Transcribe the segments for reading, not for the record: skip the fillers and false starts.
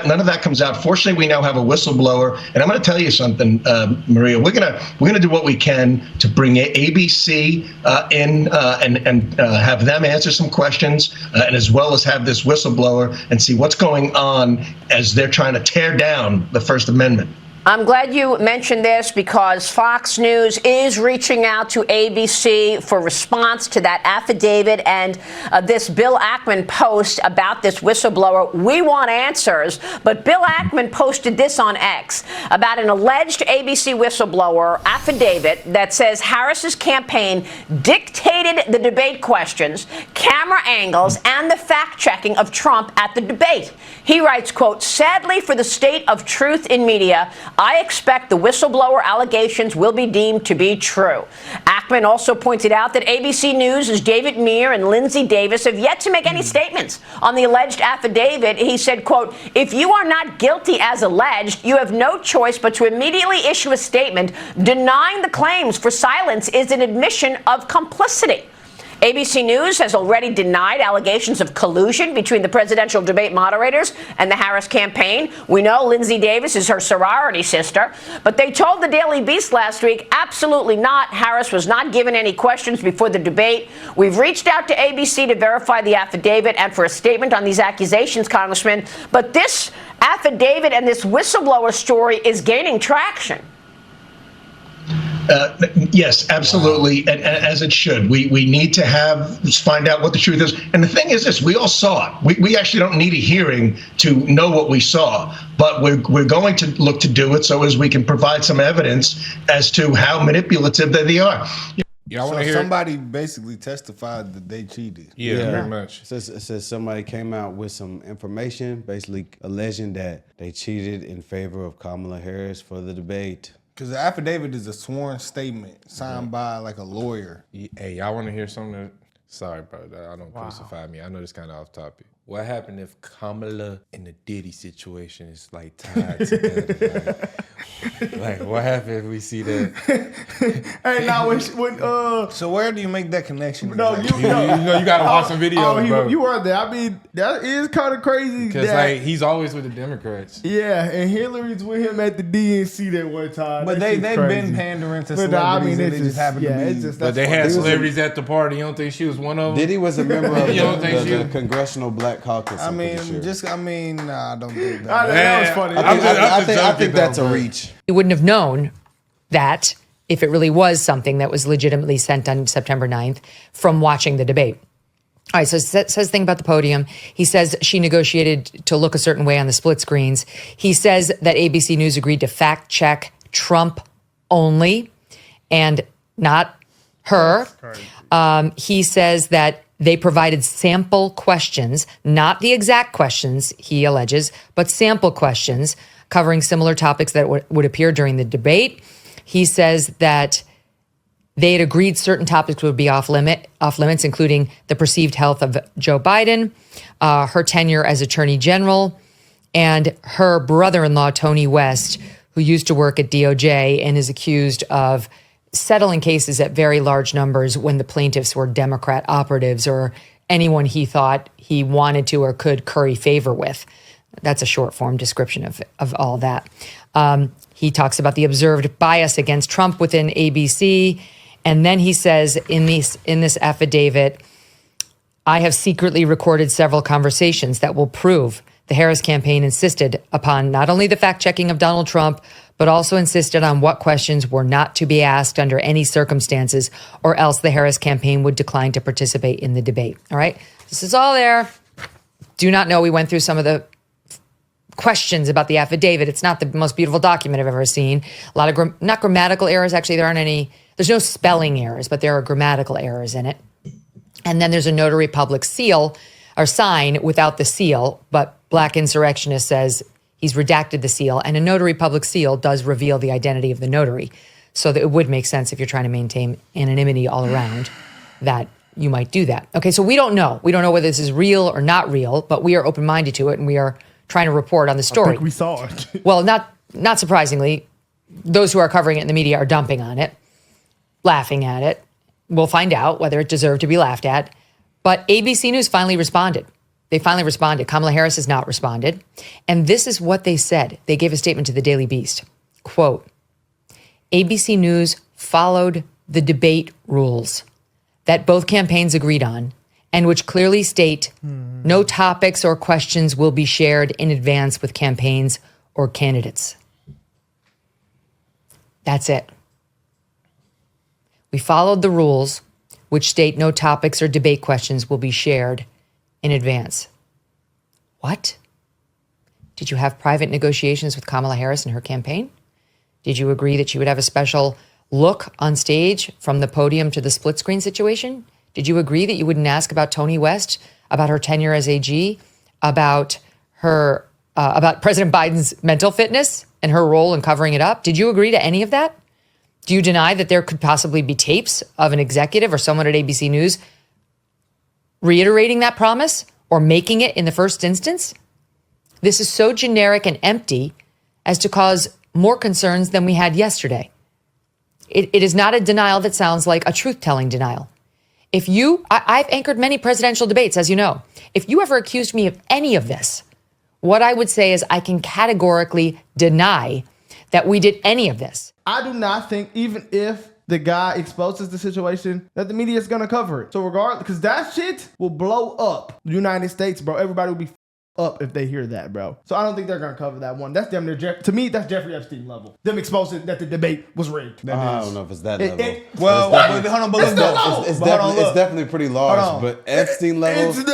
None of that comes out. Fortunately, we now have a whistleblower, and I'm going to tell you something, Maria. We're gonna do what we can to bring ABC in and have them answer some questions, and as well as have this whistleblower and see what's going on as they're trying to tear down the First Amendment. I'm glad you mentioned this because Fox News is reaching out to ABC for response to that affidavit and this Bill Ackman post about this whistleblower. We want answers, but Bill Ackman posted this on X about an alleged ABC whistleblower affidavit that says Harris's campaign dictated the debate questions, camera angles, and the fact-checking of Trump at the debate. He writes, quote, "Sadly for the state of truth in media, I expect the whistleblower allegations will be deemed to be true." Ackman also pointed out that ABC News' David Meir and Lindsay Davis have yet to make any statements on the alleged affidavit. He said, quote, "If you are not guilty as alleged, you have no choice but to immediately issue a statement denying the claims, for silence is an admission of complicity." ABC News has already denied allegations of collusion between the presidential debate moderators and the Harris campaign. We know Lindsay Davis is her sorority sister, but they told the Daily Beast last week, absolutely not. Harris was not given any questions before the debate. We've reached out to ABC to verify the affidavit and for a statement on these accusations, Congressman, but this affidavit and this whistleblower story is gaining traction. Yes, absolutely, and as it should. We need to find out what the truth is. And the thing is this, we all saw it. We actually don't need a hearing to know what we saw, but we're going to look to do it so as we can provide some evidence as to how manipulative they are. Yeah, I want to hear somebody basically testified that they cheated. Yeah. Very much. It says somebody came out with some information basically alleging that they cheated in favor of Kamala Harris for the debate. Because the affidavit is a sworn statement signed by like a lawyer. Hey, y'all want to hear something? Sorry, bro. I don't crucify me. I know this kind of off topic. What happened if Kamala and the Diddy situation is like tied together? like, what happened if we see that? Hey, now when so where do you make that connection? No, you gotta watch some videos, bro. You were there. I mean, that is kind of crazy. Because like he's always with the Democrats. Yeah, and Hillary's with him at the DNC that one time. But they've been pandering to celebrities. They just happen to be. But they had celebrities at the party. You don't think she was one of them? Diddy was a member of the Congressional Black Caucus. I mean, nah, I don't think that. That was funny. I think that's a reach. You wouldn't have known that if it really was something that was legitimately sent on September 9th from watching the debate. All right, so says the thing about the podium. He says she negotiated to look a certain way on the split screens. He says that ABC News agreed to fact check Trump only and not her. He says that they provided sample questions, not the exact questions, he alleges, but sample questions covering similar topics that would appear during the debate. He says that they had agreed certain topics would be off limits, including the perceived health of Joe Biden, her tenure as Attorney General, and her brother-in-law, Tony West, who used to work at DOJ and is accused of settling cases at very large numbers when the plaintiffs were Democrat operatives or anyone he thought he wanted to or could curry favor with. That's a short form description of all that. He talks about the observed bias against Trump within ABC. And then he says in this affidavit, I have secretly recorded several conversations that will prove the Harris campaign insisted upon not only the fact-checking of Donald Trump, but also insisted on what questions were not to be asked under any circumstances, or else the Harris campaign would decline to participate in the debate. All right? This is all there. Do not know we went through some of the questions about the affidavit. It's not the most beautiful document I've ever seen. A lot of, not grammatical errors. Actually, there aren't any. There's no spelling errors, but there are grammatical errors in it. And then there's a notary public seal or sign without the seal, but Black Insurrectionist says he's redacted the seal, and a notary public seal does reveal the identity of the notary. So that it would make sense if you're trying to maintain anonymity all around that you might do that. Okay, so we don't know. We don't know whether this is real or not real, but we are open-minded to it, and we are trying to report on the story. I think we saw it. Well, not surprisingly, those who are covering it in the media are dumping on it, laughing at it. We'll find out whether it deserved to be laughed at. But ABC News finally responded. They finally responded. Kamala Harris has not responded. And this is what they said. They gave a statement to the Daily Beast. Quote, ABC News followed the debate rules that both campaigns agreed on and which clearly state no topics or questions will be shared in advance with campaigns or candidates. That's it. We followed the rules which state no topics or debate questions will be shared in advance. What? Did you have private negotiations with Kamala Harris and her campaign? Did you agree that you would have a special look on stage from the podium to the split screen situation? Did you agree that you wouldn't ask about Tony West, about her tenure as AG, about her, about President Biden's mental fitness and her role in covering it up? Did you agree to any of that? Do you deny that there could possibly be tapes of an executive or someone at ABC News reiterating that promise or making it in the first instance? This is so generic and empty as to cause more concerns than we had yesterday. It is not a denial that sounds like a truth-telling denial. If you, I've anchored many presidential debates, as you know. If you ever accused me of any of this, what I would say is I can categorically deny that we did any of this. I do not think, even if the guy exposes the situation, that the media is going to cover it. So regardless, because that shit will blow up the United States, bro. Everybody will be up if they hear that, bro. So I don't think they're going to cover that one. That's damn near, to me, that's Jeffrey Epstein level. Them exposing that the debate was rigged. I don't know if it's that level. Well, hold on, but let's go. It's definitely pretty large, but Epstein level. Epstein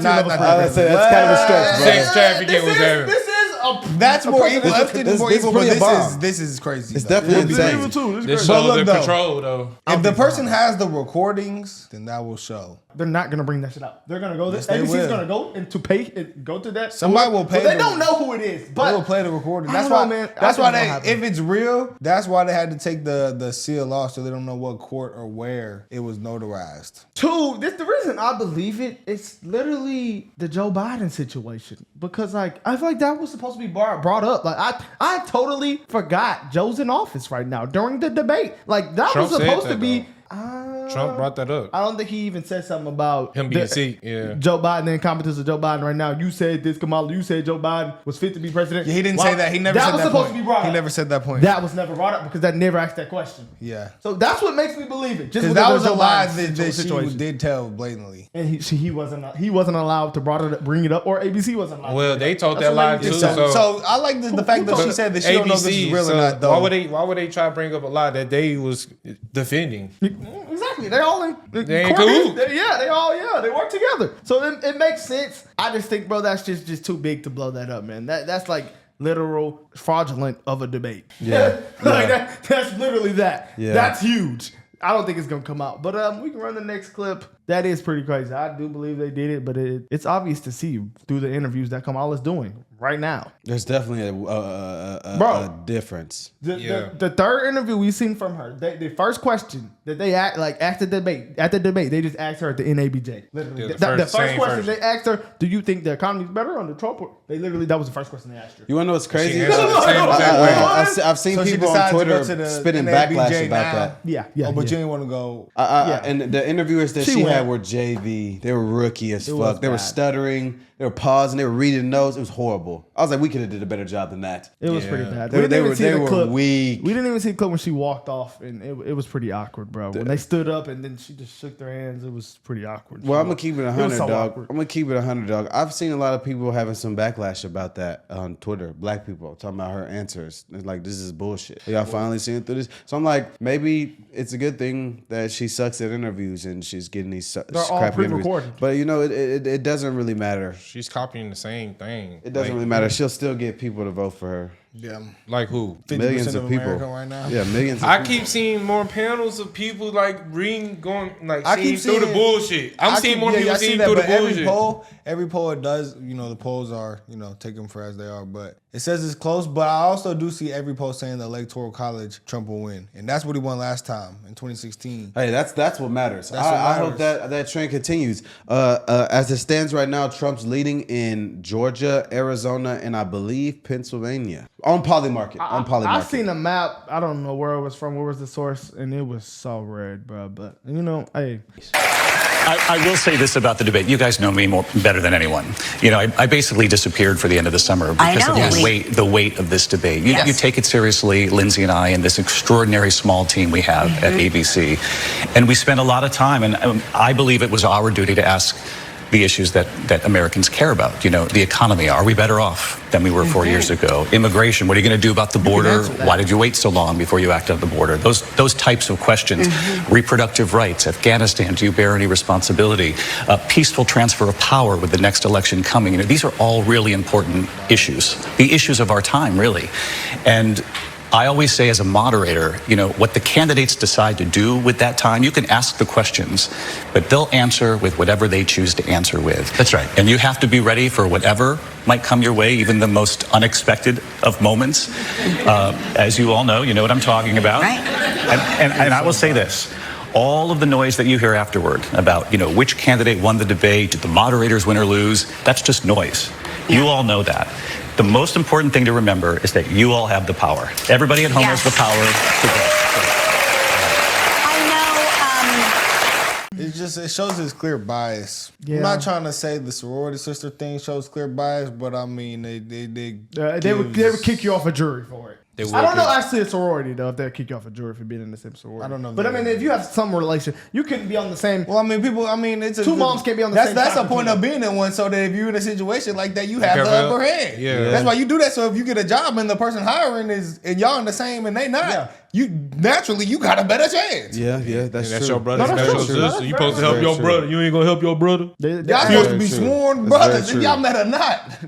level. That's kind of a stretch, bro. Sex trafficking was there. This is That's more evil. Epstein is more evil, but this is crazy. It's though. definitely insane. evil too. This But shows look, the though, control, though. If the person has the recordings, then that will show. They're not gonna bring that shit out. They're gonna go. Yes, they ABC's will. gonna go and to pay and go to that. Somebody will pay But they the- don't know who it is. But They will play the recording. I That's don't why, know, man. That's I why think it's gonna if it's real, that's why they had to take the seal off, so they don't know what court or where it was notarized. two, this the reason I believe it. It's literally the Joe Biden situation because like I feel like that was supposed to be brought up. Like I totally forgot Joe's in office right now during the debate. Like that Trump was said supposed that, to be. Trump brought that up. I don't think he even said something about Him being sick, yeah. Joe Biden, the incompetence of Joe Biden right now. You said this, Kamala. You said Joe Biden was fit to be president. Yeah, he didn't say that. He never said that was supposed point. to be brought up. He never said that point. That was never brought up because that never asked that question. Yeah. So that's what makes me believe it. Just Because because that of was a Joe lie Biden's that situation. she did tell blatantly. And he wasn't allowed to bring it up, or ABC wasn't allowed. Well, to they told That's that what lie made me too. think So I like the fact that she said that she don't know if this is real or not, though. Why would they try to bring up a lie that they was defending? Exactly. They all in They in court. cahoots. They work together. So it makes sense. I just think, bro, that's just too big to blow that up, man. That's like literal fraudulent of a debate. Yeah. Like that's literally that. Yeah. That's huge. I don't think it's gonna come out, but we can run the next clip. That is pretty crazy. I do believe they did it, but it's obvious to see through the interviews that Kamala's doing right now. There's definitely a difference. The third interview we've seen from her, the first question that they asked at the debate, they just asked her at the NABJ. Literally, Yeah, the first same question first. they asked her, "Do you think the economy's better under Trump?" That was the first question they asked her. You want to know what's crazy? She answered the same exact way. I've seen So she people on decided to Twitter go to the spitting NABJ backlash about now. that. Yeah. Oh, but you didn't want to go. And the interviewers that She she had went. were JV. They were rookie as was fuck. They were bad. stuttering. They were pausing. They were reading notes. It was horrible. I was like, we could have did a better job than that. It was Yeah. pretty bad. They We didn't even were- see they the were clip. weak. We didn't even see the clip when she walked off, and it was pretty awkward, bro. When they stood up and then she just shook their hands, it was pretty awkward. Well, I'm gonna keep it 100, so dog. awkward. I'm gonna keep it 100, dog. I've seen a lot of people having some backlash about that on Twitter. Black people talking about her answers. It's like, this is bullshit. Y'all finally seeing through this. So I'm like, maybe it's a good thing that she sucks at interviews and she's getting these They're all crappy interviews. pre-recorded. But you know, it doesn't really matter. She's copying the same thing. It doesn't really matter. She'll still get people to vote for her. Yeah. Like who? 50% Millions of people America right now. Yeah, millions. Of I people. keep seeing more panels of people like going like I seeing keep through the seeing- bullshit. I'm seeing more people I seeing that, through the but bullshit. every poll it does, the polls are, take them for as they are, but it says it's close, but I also do see every poll saying the Electoral College, Trump will win. And that's what he won last time in 2016. Hey, that's what matters. That's what I hope matters. that trend continues. As it stands right now, Trump's leading in Georgia, Arizona, and I believe Pennsylvania. On Polymarket. I seen a map. I don't know where it was from. Where was the source? And it was so red, bro. But hey. I will say this about the debate. You guys know me better than anyone. I basically disappeared for the end of the summer because of the weight of this debate. You take it seriously, Lindsay and I, and this extraordinary small team we have at ABC. And we spend a lot of time, and I believe it was our duty to ask the issues that Americans care about. The economy. Are we better off than we were 4 years ago? Immigration. What are you going to do about the border? Why did you wait so long before you acted on the border? Those types of questions. Reproductive rights. Afghanistan. Do you bear any responsibility? Peaceful transfer of power with the next election coming. These are all really important issues. The issues of our time, really. And I always say as a moderator, what the candidates decide to do with that time, you can ask the questions, but they'll answer with whatever they choose to answer with. That's right. And you have to be ready for whatever might come your way, even the most unexpected of moments. As you all know, you know what I'm talking about. Right. And I will say this. All of the noise that you hear afterward about, which candidate won the debate, did the moderators win or lose, that's just noise. You all know that. The most important thing to remember is that you all have the power. Everybody at home has the power to vote. It shows its clear bias. Yeah. I'm not trying to say the sorority sister thing shows clear bias, but I mean they would kick you off a jury for it. I don't know actually a sorority though if they'll kick you off a jury for being in the same sorority. I don't know. But I mean if you have some relation, you couldn't be on the same. Well, I mean it's two moms can't be on the same. That's the point of being in one, so that if you're in a situation like that, you have the upper hand. Yeah. That's why you do that. So if you get a job and the person hiring and y'all in the same and they not, you naturally you got a better chance. Yeah, that's true. Your brother. No, that's true. You supposed to help your brother. You ain't gonna help your brother. Y'all supposed to be sworn brothers if y'all met or not.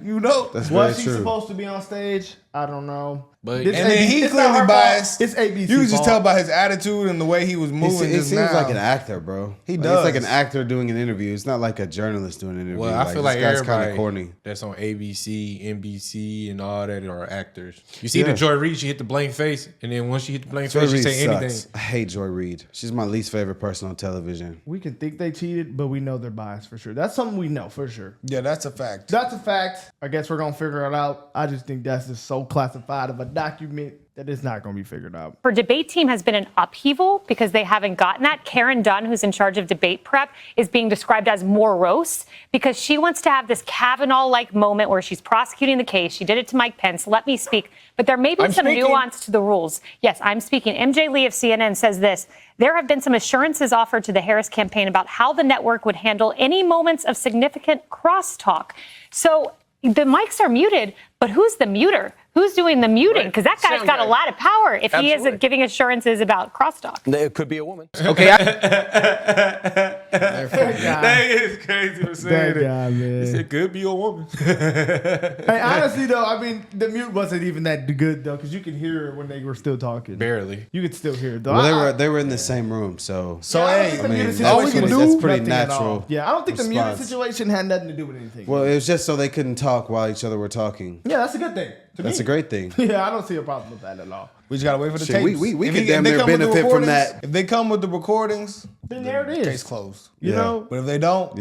That's was she supposed to be on stage? I don't know. But then he clearly biased. It's ABC. You can just tell by his attitude and the way he was moving. He seems like an actor, bro. He does. It's like an actor doing an interview. It's not like a journalist doing an interview. Well, I feel like this guy's everybody kind of corny. That's on ABC, NBC, and all that are actors. You see the Joy Reid, she hit the blank face, and then once she hit the blank face, she say anything. I hate Joy Reid. She's my least favorite person on television. We can think they cheated, but we know they're biased for sure. That's something we know for sure. Yeah, that's a fact. That's a fact. I guess we're gonna figure it out. I just think that's just so classified of a document that it's not going to be figured out. Her debate team has been an upheaval because they haven't gotten that. Karen Dunn, who's in charge of debate prep, is being described as morose because she wants to have this Kavanaugh-like moment where she's prosecuting the case. She did it to Mike Pence. Let me speak. But there may be some nuance to the rules. Yes, I'm speaking. MJ Lee of CNN says this. There have been some assurances offered to the Harris campaign about how the network would handle any moments of significant crosstalk. So the mics are muted, but who's the muter? Who's doing the muting? Because that guy's got a lot of power if he is giving assurances about crosstalk. It could be a woman. Okay. That is crazy to say that. Guy, man. It could be a woman. Hey, honestly, though, I mean, the mute wasn't even that good, though, because you could hear it when they were still talking. Barely. You could still hear it, though. Well, they were in the same room, so hey, I mean, all we can do that's pretty natural. Yeah, I don't think the muted situation had nothing to do with anything. Well, it was just so they couldn't talk while each other were talking. Yeah, that's a good thing. That's a great thing. Yeah, I don't see a problem with that at all. We just gotta wait for the tapes. We could damn near benefit from that. If they come with the recordings, then there it is. Case closed. You know, but if they don't,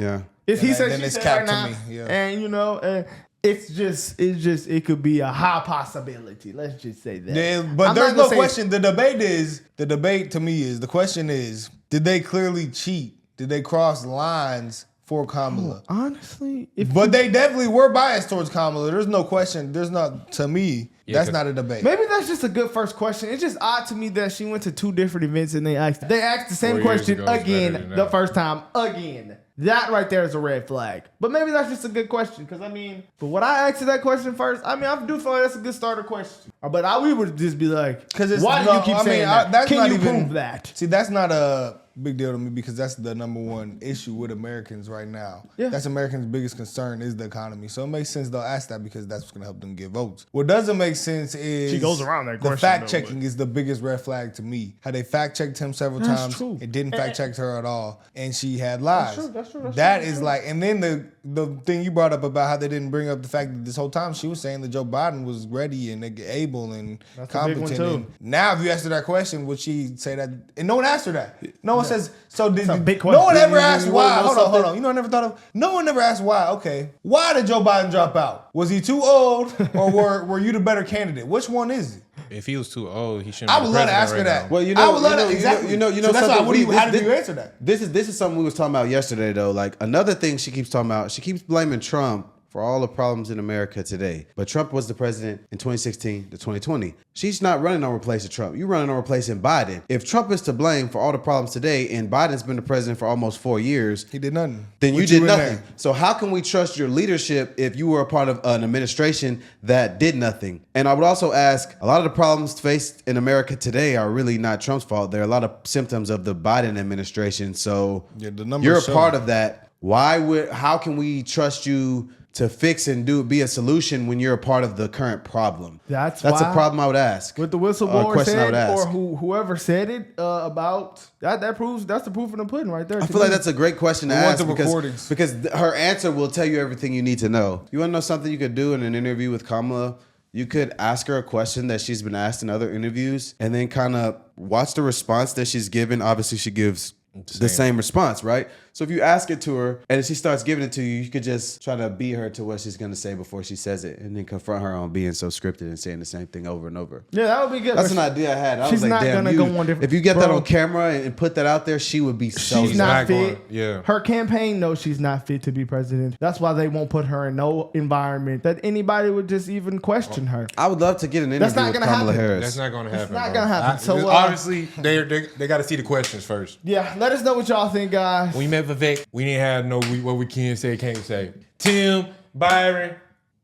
it's he said then she it's said capped right to now, me. Yeah. and it's just it could be a high possibility. Let's just say that. Yeah, but there's no question. The debate to me is the question is: did they clearly cheat? Did they cross lines for Kamala? Honestly, but they definitely were biased towards Kamala. There's no question. There's not, to me, that's not a debate. Maybe that's just a good first question. It's just odd to me that she went to two different events and they asked the same question again the first time again. That right there is a red flag. But maybe that's just a good question because but when I asked that question first, I do feel like that's a good starter question. But we would just be like, why do you keep saying that? Can you prove that? See, that's not a big deal to me because that's the number one issue with Americans right now. Yeah. That's Americans' biggest concern is the economy. So it makes sense they'll ask that because that's what's going to help them get votes. What doesn't make sense is she goes around that question. The fact checking is the biggest red flag to me. How they fact checked him several times. True. It didn't fact check her at all, and she had lies. That's true. That is like, and then the thing you brought up about how they didn't bring up the fact that this whole time she was saying that Joe Biden was ready and able and competent. And now, if you asked her that question, would she say that? And no one asked her that. No one says, so did a big no one question. ever asked You why? wanna know Hold on. something? You know, I never thought of. No one ever asked why. Okay, why did Joe Biden drop out? Was he too old, or were you the better candidate? Which one is it? If he was too old, he shouldn't. I be would the love to president ask her right that. now. Well, you I know, would love that. Exactly. You know, So that's something. why. How did you answer that? This is something we was talking about yesterday, though. Like another thing she keeps talking about. She keeps blaming Trump for all the problems in America today. But Trump was the president in 2016 to 2020. She's not running on replacing Trump. You're running on replacing Biden. If Trump is to blame for all the problems today, and Biden's been the president for almost 4 years, He did nothing. then you What did in nothing. there? So how can we trust your leadership if you were a part of an administration that did nothing? And I would also ask, a lot of the problems faced in America today are really not Trump's fault. They're a lot of symptoms of the Biden administration. So Yeah, the numbers you're a show. part of that. How can we trust you to fix and be a solution when you're a part of the current problem? That's a why- problem I would ask. What the A whistleblower question I would said, ask. or whoever said it about that proves that's the proof in the pudding right there. I feel like that's a great question to We want ask the recordings. because her answer will tell you everything you need to know. You want to know something you could do in an interview with Kamala? You could ask her a question that she's been asked in other interviews and then kind of watch the response that she's given. Obviously, she gives the same response, right? So if you ask it to her and if she starts giving it to you, you could just try to beat her to what she's going to say before she says it and then confront her on being so scripted and saying the same thing over and over. Yeah, that would be good. That's an idea I had. I She's was like, not damn, gonna go on different. if you get that Bro, on camera and put that out there, she would be so she's not fit. Yeah. Her campaign knows she's not fit to be president. That's why they won't put her in no environment that anybody would just even question her. I would love to get an That's interview not with gonna Kamala happen. Harris. That's not going to happen. not bro. gonna happen. So, obviously, they got to see the questions first. Yeah, let us know what y'all think, guys. When we met Vivek, we didn't have what we can say, can't say. Tim, Byron,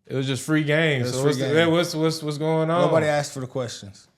it was just free game. was So free game. what's going on? Nobody asked for the questions.